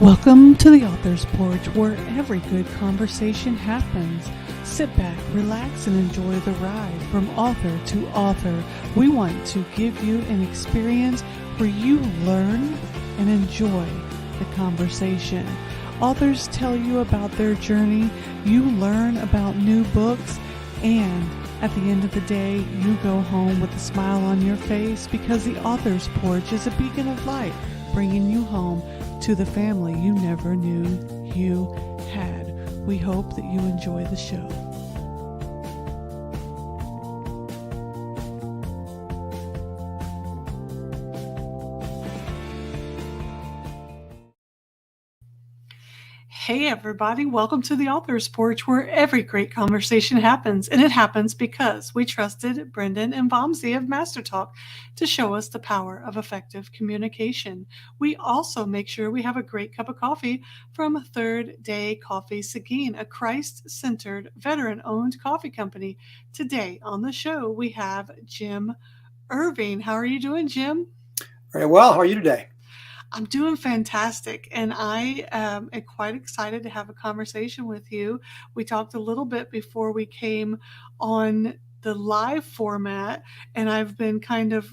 Welcome to the Author's Porch, where every good conversation happens. Sit back, relax, and enjoy the ride from author to author. We want to give you an experience where you learn and enjoy the conversation. Authors tell you about their journey, you learn about new books, and at the end of the day, you go home with a smile on your face because the Author's Porch is a beacon of light, bringing you home to the family you never knew you had. We hope that you enjoy the show. Hey everybody, welcome to the Author's Porch, where every great conversation happens, and it happens because we trusted Brendan and Vamsi of Master Talk to show us the power of effective communication. We also make sure we have a great cup of coffee from Third Day Coffee Seguin, a Christ-centered, veteran-owned coffee company. Today on the show, we have Jim Irving. How are you doing, Jim? Very well. How are you today? I'm doing fantastic, and I am quite excited to have a conversation with you. We talked a little bit before we came on the live format, and I've been kind of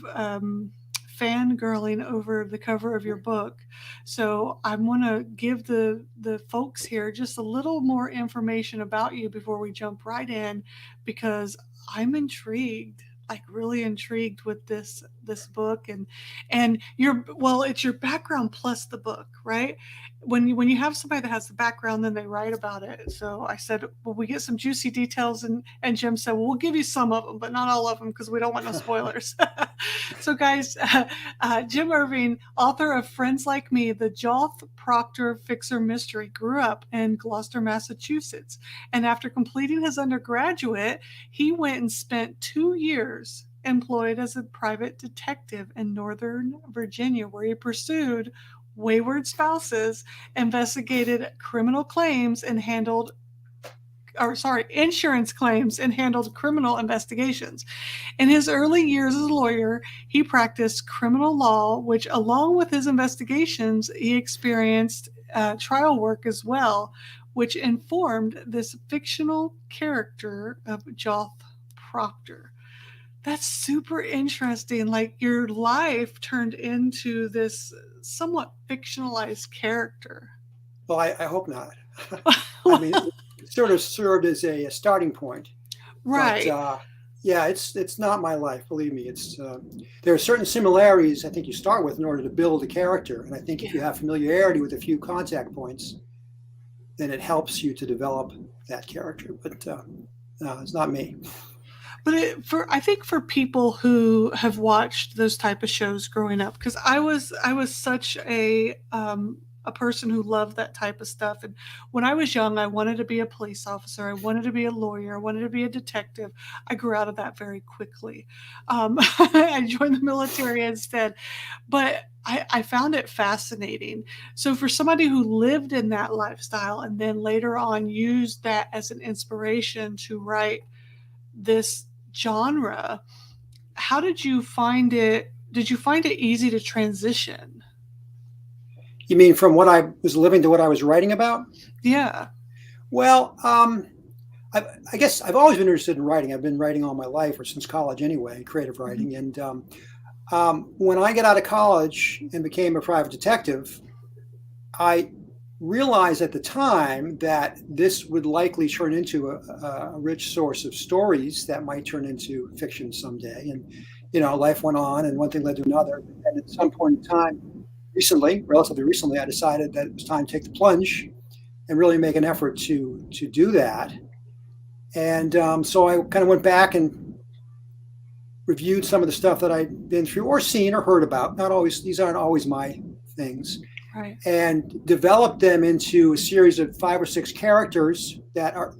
fangirling over the cover of your book. So I want to give the folks here just a little more information about you before we jump right in, because I'm intrigued. Like really intrigued with this book and it's your background plus the book, right? When you have somebody that has the background, then they write about it. So I said, well, we get some juicy details, and Jim said, well, we'll give you some of them, but not all of them because we don't want no spoilers. So guys, Jim Irving, author of Friends Like Me, the Joth Proctor Fixer Mystery, grew up in Gloucester, Massachusetts, and after completing his undergraduate, he went and spent 2 years employed as a private detective in Northern Virginia, where he pursued wayward spouses, investigated insurance claims and handled criminal investigations. In his early years as a lawyer, he practiced criminal law, which along with his investigations, he experienced trial work as well, which informed this fictional character of Joth Proctor. That's super interesting. Like your life turned into this somewhat fictionalized character. Well, I hope not. I mean, it sort of served as a starting point. Right. But, yeah, it's not my life. Believe me. There are certain similarities I think you start with in order to build a character. And I think if you have familiarity with a few contact points, then it helps you to develop that character. But no, it's not me. But I think for people who have watched those type of shows growing up, because I was such a person who loved that type of stuff. And when I was young, I wanted to be a police officer. I wanted to be a lawyer. I wanted to be a detective. I grew out of that very quickly. I joined the military instead. But I found it fascinating. So for somebody who lived in that lifestyle and then later on used that as an inspiration to write this genre, how did you find it? Did you find it easy to transition? You mean from what I was living to what I was writing about? Yeah. Well, I guess I've always been interested in writing. I've been writing all my life, or since college anyway, creative writing. Mm-hmm. And when I got out of college and became a private detective, I realized at the time that this would likely turn into a rich source of stories that might turn into fiction someday. And, life went on and one thing led to another. And at some point in time, relatively recently, I decided that it was time to take the plunge and really make an effort to do that. And so I kind of went back and reviewed some of the stuff that I'd been through or seen or heard about. These aren't always my things. Right. And developed them into a series of 5 or 6 characters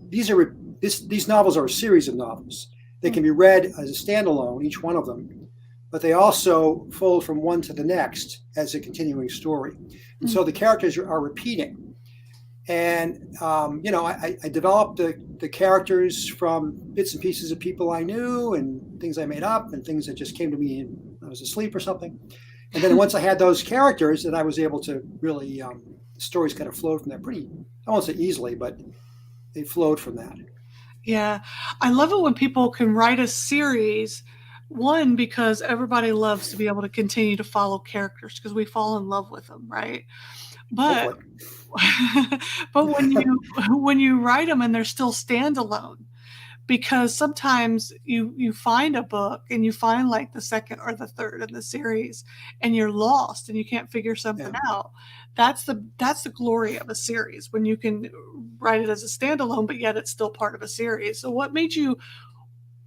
these novels are a series of novels. They can be read as a standalone, each one of them, but they also fold from one to the next as a continuing story. And so the characters are repeating. And, I developed the characters from bits and pieces of people I knew and things I made up and things that just came to me when I was asleep or something. And then once I had those characters, then I was able to really stories kind of flowed from that pretty, I won't say easily, but they flowed from that. Yeah. I love it when people can write a series. One, because everybody loves to be able to continue to follow characters because we fall in love with them, right? But Hopefully. but when you write them and they're still standalone, because sometimes you find a book and you find like the second or the third in the series and you're lost and you can't figure something Yeah. out. That's the glory of a series, when you can write it as a standalone but yet it's still part of a series. So what made you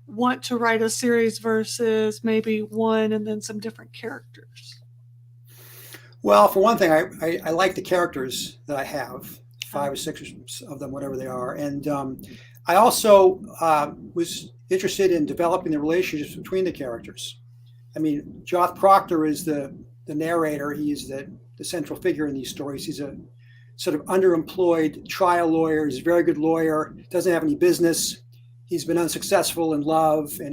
want to write a series versus maybe one and then some different characters? Well, for one thing, I like the characters that I have, Oh, 5 or 6 of them, whatever they are. And I also was interested in developing the relationships between the characters. I mean, Joth Proctor is the narrator. He's the central figure in these stories. He's a sort of underemployed trial lawyer. He's a very good lawyer, doesn't have any business. He's been unsuccessful in love, and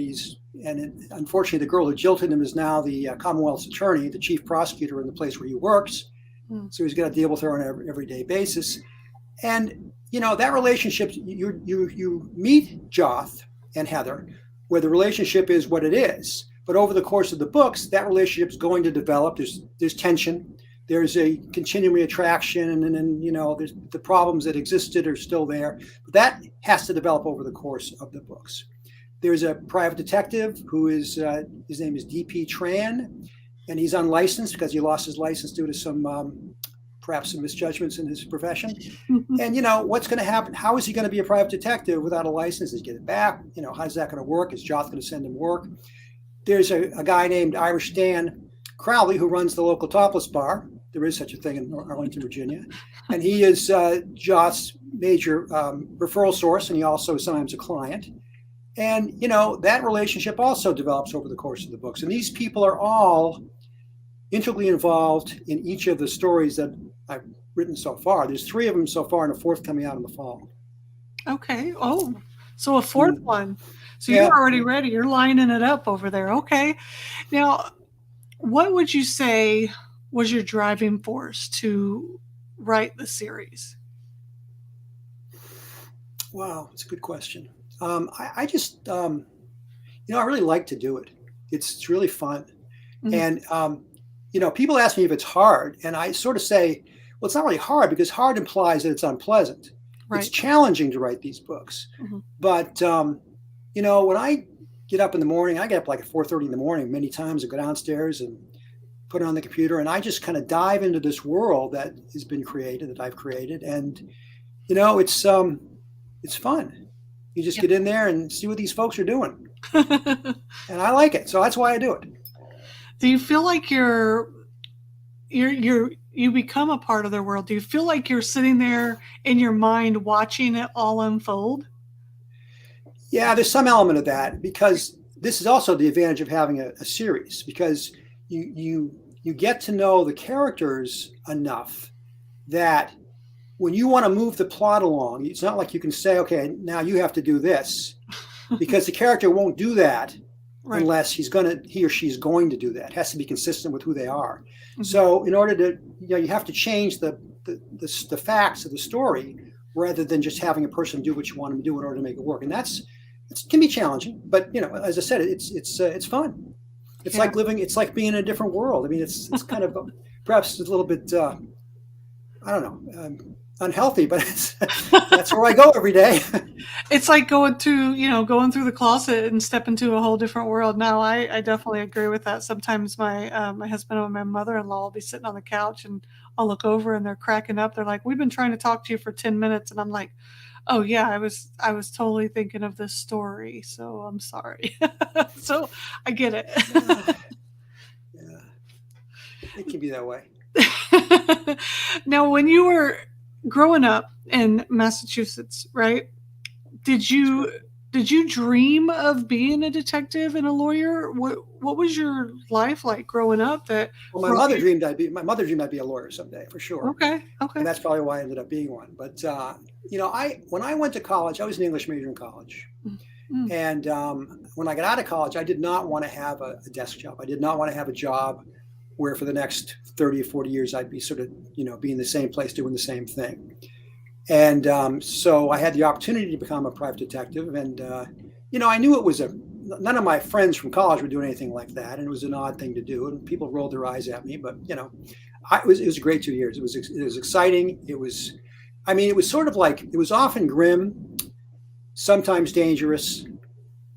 unfortunately, the girl who jilted him is now the Commonwealth's attorney, the chief prosecutor in the place where he works. hmm. So he's got to deal with her on an everyday basis. And that relationship, you meet Joth and Heather, where the relationship is what it is. But over the course of the books, that relationship is going to develop. There's tension. There's a continuing attraction, and then there's the problems that existed are still there. But that has to develop over the course of the books. There's a private detective who is his name is D.P. Tran, and he's unlicensed because he lost his license due to perhaps some misjudgments in his profession. And what's going to happen? How is he going to be a private detective without a license? Does he get it back? How's that going to work? Is Joth going to send him work? There's a guy named Irish Dan Crowley who runs the local topless bar. There is such a thing in Arlington, Virginia, and he is Joth's major referral source, and he also is sometimes a client. And that relationship also develops over the course of the books. And these people are all integrally involved in each of the stories that I've written so far. There's 3 of them so far, and a 4th coming out in the fall. Okay. Oh, so a fourth one. So Yeah. you're already ready. You're lining it up over there. Okay. Now, what would you say was your driving force to write the series? Wow, it's a good question. I just, I really like to do it. It's really fun. Mhm. And, people ask me if it's hard, and I sort of say, well, it's not really hard because hard implies that it's unpleasant. It's Right. challenging to write these books. Mhm. But, when I get up in the morning, I get up like at 4:30 in the morning many times and go downstairs and put it on the computer, and I just kind of dive into this world that has been created, that I've created. And, it's fun. You just get in there and see what these folks are doing. And I like it. So that's why I do it. Do you feel like you become a part of their world? Do you feel like you're sitting there in your mind watching it all unfold? Yeah, there's some element of that because this is also the advantage of having a series because you get to know the characters enough that when you want to move the plot along, it's not like you can say, okay, now you have to do this because the character won't do that Right. unless he or she's going to do that. It has to be consistent with who they are. Mhm. So in order to, you have to change the facts of the story rather than just having a person do what you want them to do in order to make it work. And it can be challenging, but as I said, it's fun. It's like living. It's like being in a different world. I mean, it's kind of perhaps a little bit I don't know, unhealthy, but that's where I go every day. It's like going through the closet and step into a whole different world. Now, I definitely agree with that. Sometimes my husband and my mother-in-law will be sitting on the couch and I'll look over and they're cracking up. They're like, "We've been trying to talk to you for 10 minutes." And I'm like, "Oh yeah, I was totally thinking of this story. So I'm sorry." So I get it. Yeah, it can be that way. Now, when you were growing up in Massachusetts, right? Did That's you right. did you dream of being a detective and a lawyer? What was your life like growing up that Well, brought you? my mother dreamed I'd be a lawyer someday for sure, Okay, and okay. that's probably why I ended up being one. But when I went to college, I was an English major in college, Mm, mm, and when I got out of college, I did not want to have a desk job. I did not want to have a job where for the next 30 or 40 years I'd be sort of, be in the same place doing the same thing. And so I had the opportunity to become a private detective. And, I knew it was none of my friends from college were doing anything like that. And it was an odd thing to do. And people rolled their eyes at me. But, it was a great 2 years. It was exciting. It was sort of like, it was often grim, sometimes dangerous,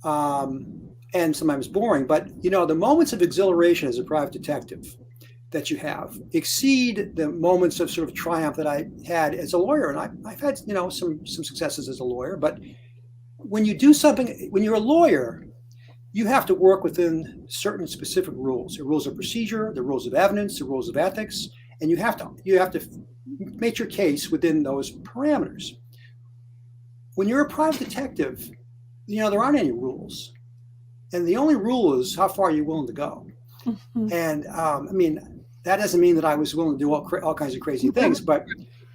and sometimes boring. But, the moments of exhilaration as a private detective that you have exceed the moments of sort of triumph that I had as a lawyer. And I've had, some successes as a lawyer. But when you do something, when you're a lawyer, you have to work within certain specific rules, the rules of procedure, the rules of evidence, the rules of ethics, and you have to make your case within those parameters. When you're a private detective, there aren't any rules. And the only rule is how far you're willing to go. Mm-hmm. And that doesn't mean that I was willing to do all kinds of crazy things, but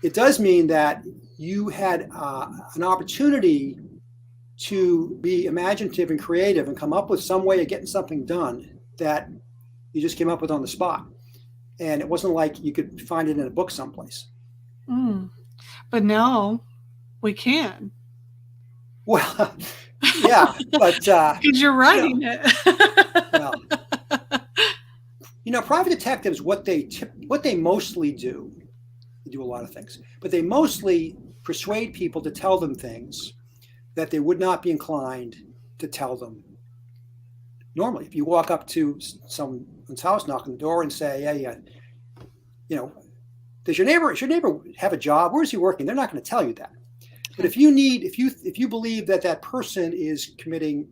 it does mean that you had an opportunity to be imaginative and creative and come up with some way of getting something done that you just came up with on the spot. And it wasn't like you could find it in a book someplace. But now we can. Well, yeah, but because you're writing it. Private detectives, what they mostly do, they do a lot of things, but they mostly persuade people to tell them things that they would not be inclined to tell them normally. If you walk up to someone's house, knock on the door, and say, "Hey, does your neighbor have a job? Where is he working?" They're not going to tell you that. But if you believe that person is committing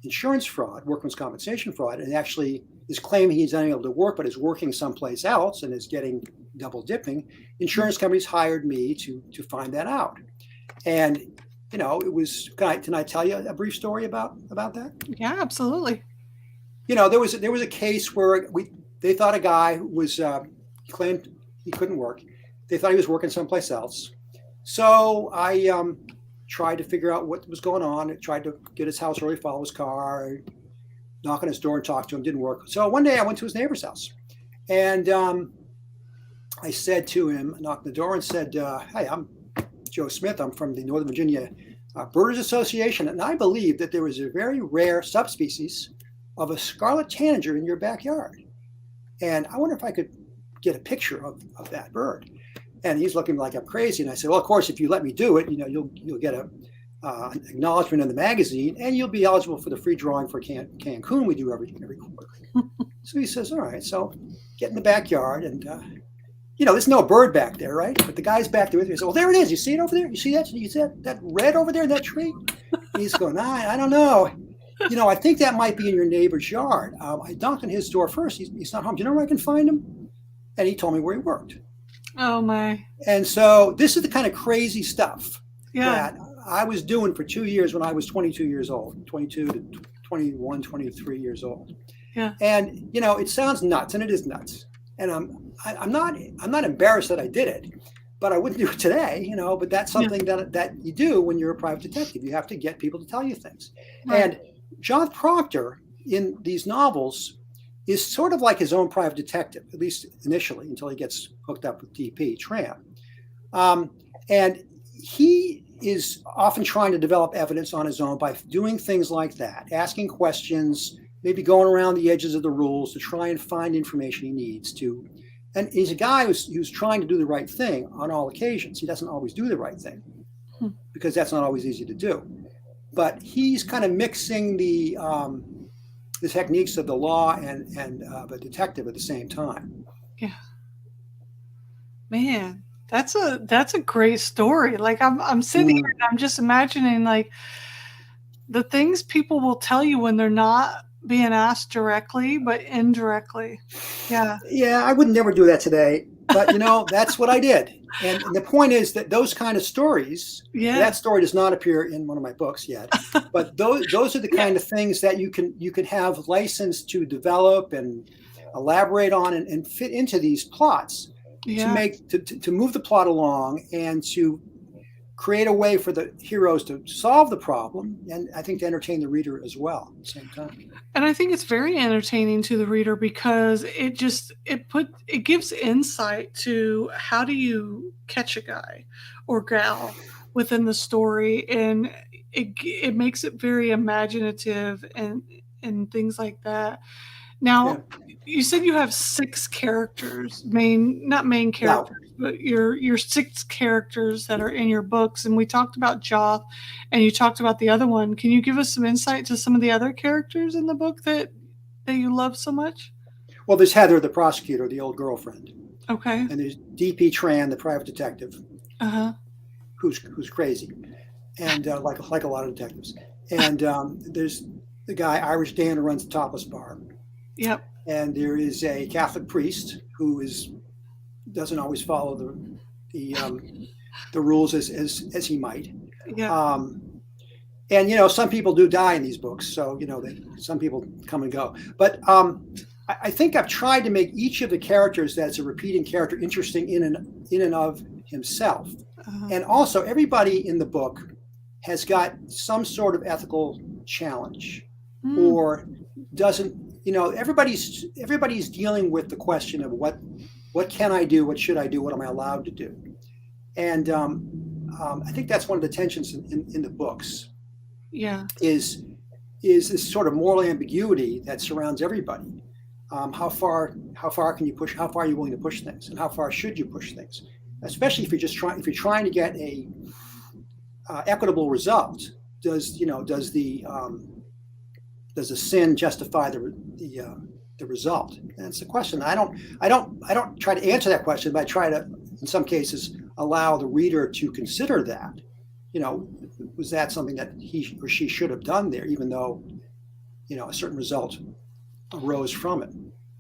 insurance fraud, workman's compensation fraud, and actually is claiming he's unable to work but is working someplace else and is getting double dipping, insurance companies hired me to find that out. And it was. Can I tell you a brief story about that? Yeah, absolutely. There was a case where they thought a guy was claimed he couldn't work. They thought he was working someplace else. So I tried to figure out what was going on. I tried to get his house early, follow his car, knock on his door and talk to him. Didn't work. So one day I went to his neighbor's house, and I said to him, knocked on the door and said, "Hey, I'm Joe Smith. I'm from the Northern Virginia Birders Association, and I believe that there is a very rare subspecies of a scarlet tanager in your backyard. And I wonder if I could get a picture of that bird." And he's looking like I'm crazy. And I said, "Well, of course, if you let me do it, you'll get an acknowledgement in the magazine, and you'll be eligible for the free drawing for Cancun we do every quarter." So he says, "All right." So get in the backyard, and there's no bird back there, right? But the guy's back there with me. He said, "Well, there it is. You see it over there? You see that? You see that red over there in that tree?" And he's going, I don't know. I think that might be in your neighbor's yard. I knocked on his door first. He's not home. Do you know where I can find him? And he told me where he worked. Oh, my. And so this is the kind of crazy stuff that I was doing for 2 years when I was 22 years old, 22 to 21, 23 years old. Yeah. And, it sounds nuts, and it is nuts. And I'm not embarrassed that I did it, but I wouldn't do it today, but that's something that you do when you're a private detective. You have to get people to tell you things. Right. And Joth Proctor in these novels is sort of like his own private detective, at least initially, until he gets hooked up with DP, Tram. And he is often trying to develop evidence on his own by doing things like that, asking questions, maybe going around the edges of the rules to try and find information he needs to. And he's a guy who's trying to do the right thing on all occasions. He doesn't always do the right thing because that's not always easy to do. But he's kind of mixing the techniques of the law and the detective at the same time. Yeah. Man, that's a great story. Like I'm sitting here and I'm just imagining like the things people will tell you when they're not being asked directly, but indirectly. Yeah. Yeah, I would never do that today. But that's what I did. And the point is that those kind of stories, that story does not appear in one of my books yet, but those are the kind of things that you can have license to develop and elaborate on and fit into these plots to move the plot along and to create a way for the heroes to solve the problem, and I think to entertain the reader as well at the same time. And I think it's very entertaining to the reader because it gives insight to how do you catch a guy or gal within the story, and it makes it very imaginative and things like that. Yeah. Now, you said you have six characters, not main Now, characters, but your six characters that are in your books. And we talked about Joth, and you talked about the other one. Can you give us some insight to some of the other characters in the book that you love so much? well, there's Heather, the prosecutor, the old girlfriend, Okay. and there's DP Tran, the private detective, Uh huh. who's crazy, and like a lot of detectives. And there's the guy Irish Dan who runs the topless bar, Yep. and there is a Catholic priest who doesn't always follow the the rules as he might. Yeah. And some people do die in these books, so some people come and go. But I think I've tried to make each of the characters that's a repeating character interesting in and of himself. And also, everybody in the book has got some sort of ethical challenge, or doesn't. Everybody's dealing with the question of what can I do, what should I do, what am I allowed to do, and I think that's one of the tensions in the books. Yeah. Is this sort of moral ambiguity that surrounds everybody? How far can you push? How far are you willing to push things, and how far should you push things? Especially if you're trying to get a equitable result. Does the sin justify the result? And it's a question. I don't try to answer that question, but I try to, in some cases, allow the reader to consider that. Was that something that he or she should have done there, even though a certain result arose from it?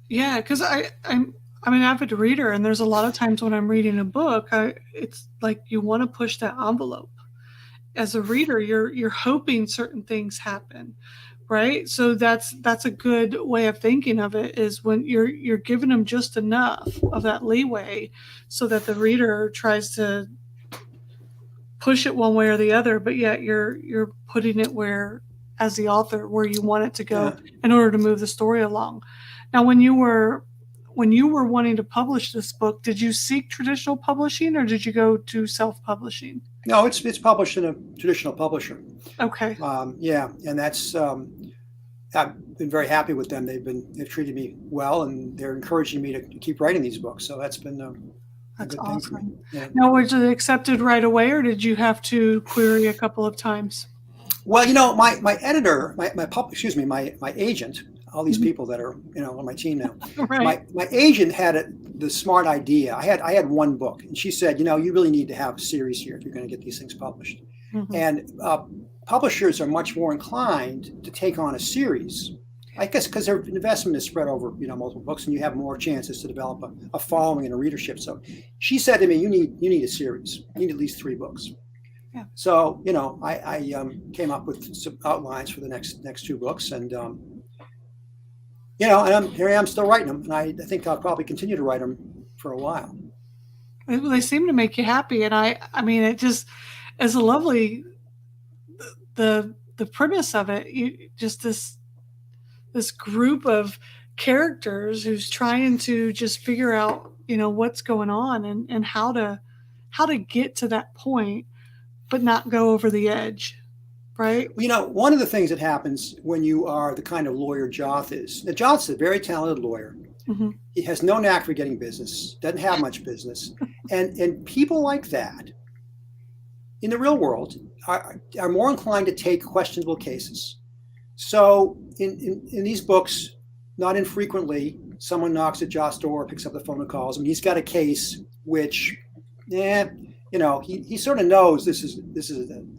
Yeah, because I'm an avid reader, and there's a lot of times when I'm reading a book, it's like you want to push that envelope. As a reader, you're hoping certain things happen, right? So that's a good way of thinking of it, is when you're giving them just enough of that leeway so that the reader tries to push it one way or the other, but yet you're putting it where, as the author, where you want it to go in order to move the story along. Now, when you were wanting to publish this book, did you seek traditional publishing, or did you go to self-publishing? No, it's published in a traditional publisher. Okay. Yeah, and that's I've been very happy with them. They've treated me well, and they're encouraging me to keep writing these books. So that's been a That's good thing for me. awesome. Yeah. Now, was it accepted right away, or did you have to query a couple of times? Well, my editor, my agent, all these people that are on my team now. Right. My agent had the smart idea. I had one book, and she said, you really need to have a series here if you're going to get these things published. And publishers are much more inclined to take on a series, I guess, because their investment is spread over multiple books, and you have more chances to develop a following and a readership. So she said to me, you need a series. You need at least 3 books. Yeah. So I came up with some outlines for the next 2 books, and and here I am still writing them, and I think I'll probably continue to write them for a while. They seem to make you happy, and I mean, it just is a lovely the premise of it. You just this group of characters who's trying to just figure out what's going on and how to get to that point, but not go over the edge, right? One of the things that happens when you are the kind of lawyer Joth is, now Joth's a very talented lawyer. He has no knack for getting business, doesn't have much business, and people like that in the real world are more inclined to take questionable cases. So in these books, not infrequently, someone knocks at Joth's door, picks up the phone and calls him. He's got a case which, he sort of knows this is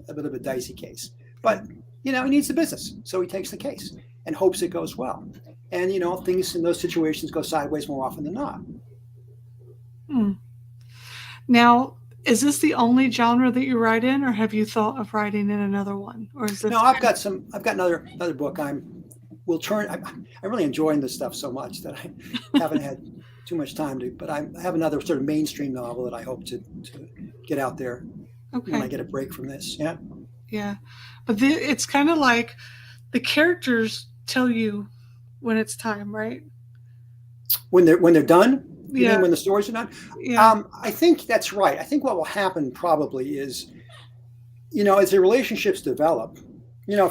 a bit of a dicey case, but he needs the business, so he takes the case and hopes it goes well. And things in those situations go sideways more often than not. Now, is this the only genre that you write in, or have you thought of writing in another one? Or is this? No, I've got another book. I'm really enjoying this stuff so much that I haven't had too much time to. But I have another sort of mainstream novel that I hope to get out there when I Okay. get a break from this. Yeah. Yeah. But it's kind of like the characters tell you when it's time, right? When they're done, you Yeah. mean when the stories are done? Yeah. I think that's right. I think what will happen probably is, as the relationships develop,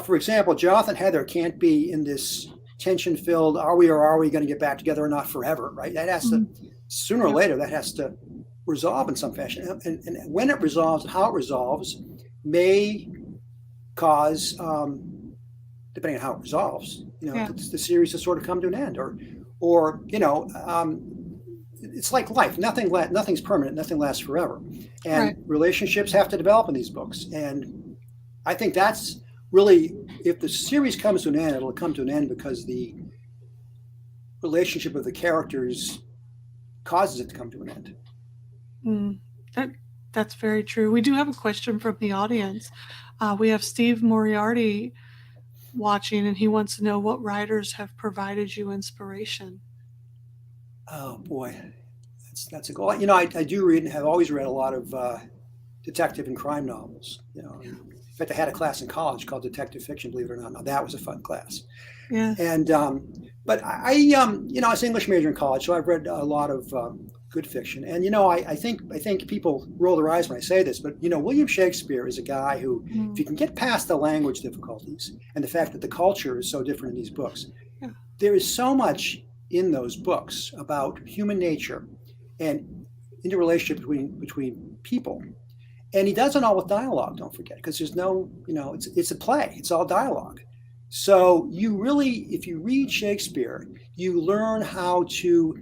for example, Joth and Heather can't be in this tension filled, are we or are we going to get back together or not forever, right? That has to, Mhm. sooner or Yep. later, that has to resolve in some fashion. And when it resolves, how it resolves may cause, depending on how it resolves, Yeah. the series to sort of come to an end, or it's like life. Nothing's permanent. Nothing lasts forever, and Right. relationships have to develop in these books. And I think that's really, if the series comes to an end, it'll come to an end because the relationship of the characters causes it to come to an end. Mm. That that's very true. We do have a question from the audience. We have Steve Moriarty watching, and he wants to know what writers have provided you inspiration. Oh boy, that's a goal. I do read and have always read a lot of detective and crime novels. Yeah. In fact, I had a class in college called detective fiction. Believe it or not, now that was a fun class. Yeah. And but I was an English major in college, so I've read a lot of good fiction. And I think people roll their eyes when I say this, but William Shakespeare is a guy who, if Mm. you can get past the language difficulties and the fact that the culture is so different in these books, Yeah. there is so much in those books about human nature and interrelationship between people. And he does it all with dialogue, don't forget, because there's no, it's a play, it's all dialogue. So you really, if you read Shakespeare, you learn how to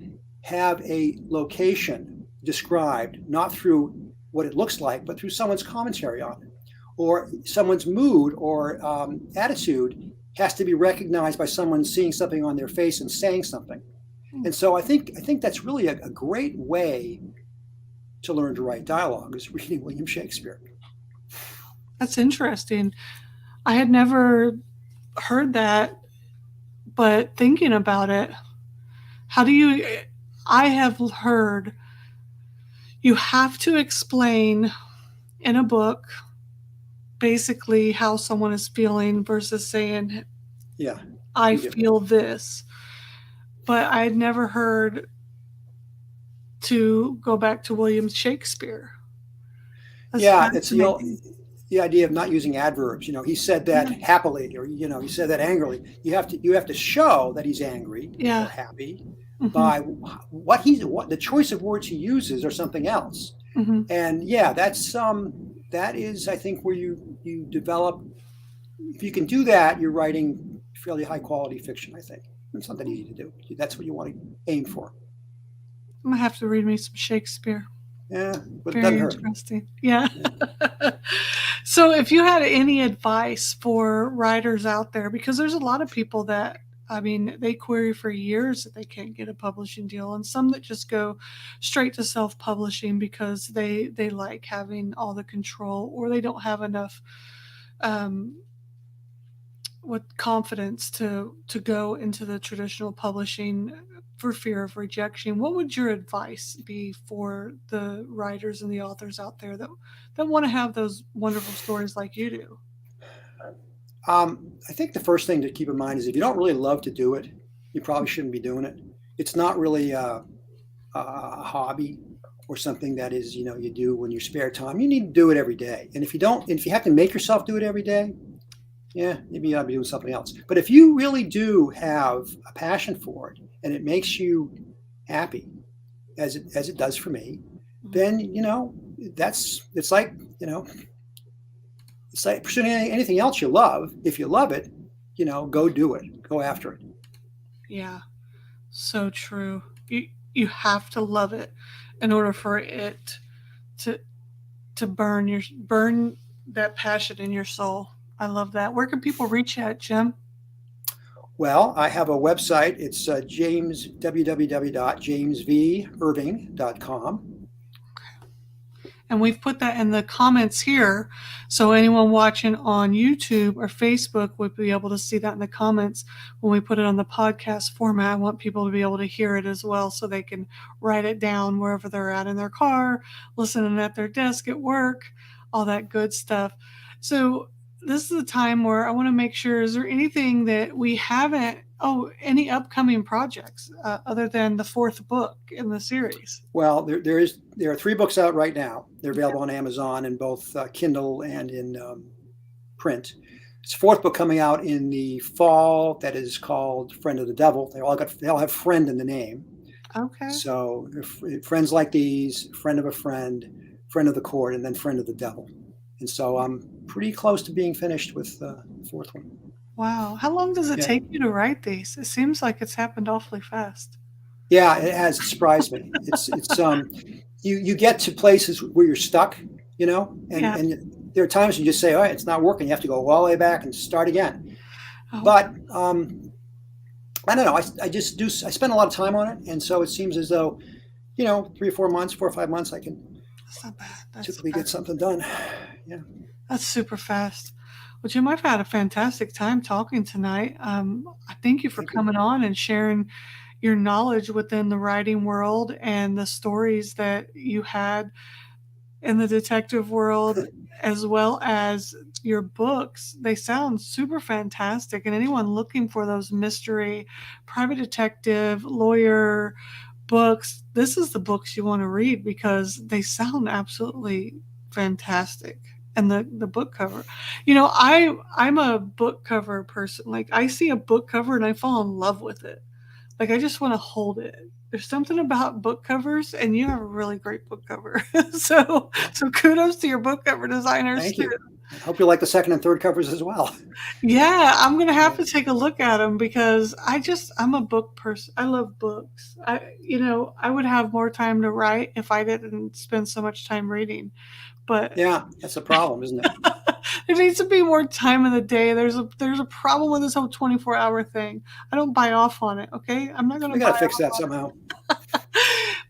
have a location described not through what it looks like, but through someone's commentary on it, or someone's mood or attitude has to be recognized by someone seeing something on their face and saying something. Mm. And so I think that's really a great way to learn to write dialogue is reading William Shakespeare. That's interesting. I had never heard that, but thinking about it, how do you? I have heard you have to explain in a book basically how someone is feeling versus saying, Yeah, I two different. feel this. But I had never heard to go back to William Shakespeare. That's Yeah, it's fascinating. the idea of not using adverbs. He said that Yeah. happily, or he said that angrily. You have to show that he's angry Yeah. or happy Hmm. by what the choice of words he uses or something else. Hmm. And yeah, that is, I think, where you develop. If you can do that, you're writing fairly high quality fiction. I think it's not that easy to do. That's what you want to aim for. I'm gonna have to read me some Shakespeare. Yeah, but it Very doesn't hurt. interesting. Yeah. Yeah. So, if you had any advice for writers out there, because there's a lot of people that, I mean, they query for years that they can't get a publishing deal, and some that just go straight to self-publishing because they like having all the control, or they don't have enough um, with confidence to go into the traditional publishing for fear of rejection. What would your advice be for the writers and the authors out there that want to have those wonderful stories like you do? I think the first thing to keep in mind is if you don't really love to do it, you probably shouldn't be doing it. It's not really a hobby or something that is, you do when you spare time. You need to do it every day. And if you have to make yourself do it every day, yeah, maybe you ought to be doing something else. But if you really do have a passion for it and it makes you happy, as it does for me, Mhm. then that's you know it's like pursuing anything else you love. If you love it, go do it. Go after it. Yeah, so true. You have to love it in order for it to to burn that passion in your soul. I love that. Where can people reach you at, Jim? Well, I have a website. It's James www.jamesvirving.com. And we've put that in the comments here. So anyone watching on YouTube or Facebook would be able to see that in the comments when we put it on the podcast format. I want people to be able to hear it as well so they can write it down wherever they're at in their car, listening at their desk at work, all that good stuff. So this is the time where I want to make sure, is there anything that we haven't, any upcoming projects other than the fourth book in the series? Well, there are 3 books out right now. They're available on Amazon in both Kindle and in print. It's a 4th book coming out in the fall that is called Friend of the Devil. They all have friend in the name. Okay. So friends like these, friend of a friend, friend of the court, and then friend of the devil. And so I'm pretty close to being finished with the 4th one. Wow. How long does it Yeah. take you to write these? It seems like it's happened awfully fast. Yeah, it has surprised me. It's you get to places where you're stuck, Yeah. and there are times you just say, all right, it's not working. You have to go all the way back and start again. Oh, But I don't know. I spend a lot of time on it, and so it seems as though, 3 or 4 months, 4 or 5 months, I can that's not bad. That's typically bad. get something done. Yeah. That's super fast. Well, Jim, I've had a fantastic time talking tonight. I thank you for Thank you. coming on and sharing your knowledge within the writing world and the stories that you had in the detective world, as well as your books. They sound super fantastic. And anyone looking for those mystery, private detective, lawyer books, this is the books you want to read because they sound absolutely fantastic. And the book cover, I'm a book cover person. Like, I see a book cover and I fall in love with it. Like, I just want to hold it. There's something about book covers, and you have a really great book cover. so kudos to your book cover designers. Thank you. I hope you like the 2nd and 3rd covers as well. Yeah, I'm gonna have to take a look at them because I'm a book person. I love books. I would have more time to write if I didn't spend so much time reading. But Yeah, that's a problem, isn't it? there needs to be more time in the day. There's a problem with this whole 24-hour thing. I don't buy off on it. Okay, I'm not gonna. We got buy to fix off that on somehow. it.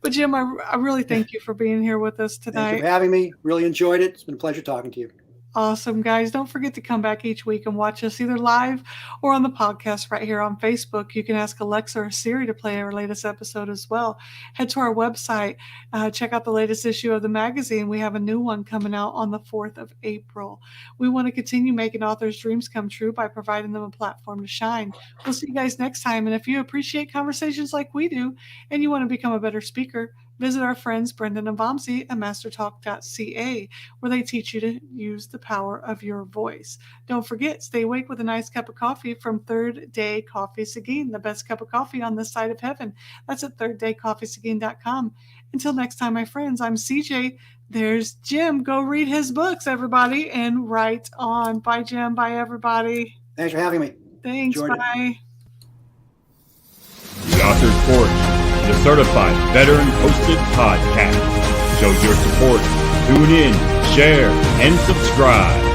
But Jim, I really thank you for being here with us Thank you tonight. for having me. Really enjoyed it. It's been a pleasure talking to you. Awesome, guys. Don't forget to come back each week and watch us either live or on the podcast right here on Facebook. You can ask Alexa or Siri to play our latest episode as well. Head to our website, check out the latest issue of the magazine. We have a new one coming out on the 4th of April. We want to continue making authors' dreams come true by providing them a platform to shine. We'll see you guys next time. And if you appreciate conversations like we do and you want to become a better speaker, visit our friends Brendan and Vamsi at mastertalk.ca, where they teach you to use the power of your voice. Don't forget, stay awake with a nice cup of coffee from Third Day Coffee Seguin, the best cup of coffee on this side of heaven. That's at thirddaycoffeeseguin.com. Until next time, my friends, I'm CJ. There's Jim. Go read his books, everybody, and write on. Bye, Jim. Bye, everybody. Thanks for having me. Thanks. Enjoyed it. Bye. The Author's Porch, the certified veteran hosted podcast. Show your support, tune in, share, and subscribe.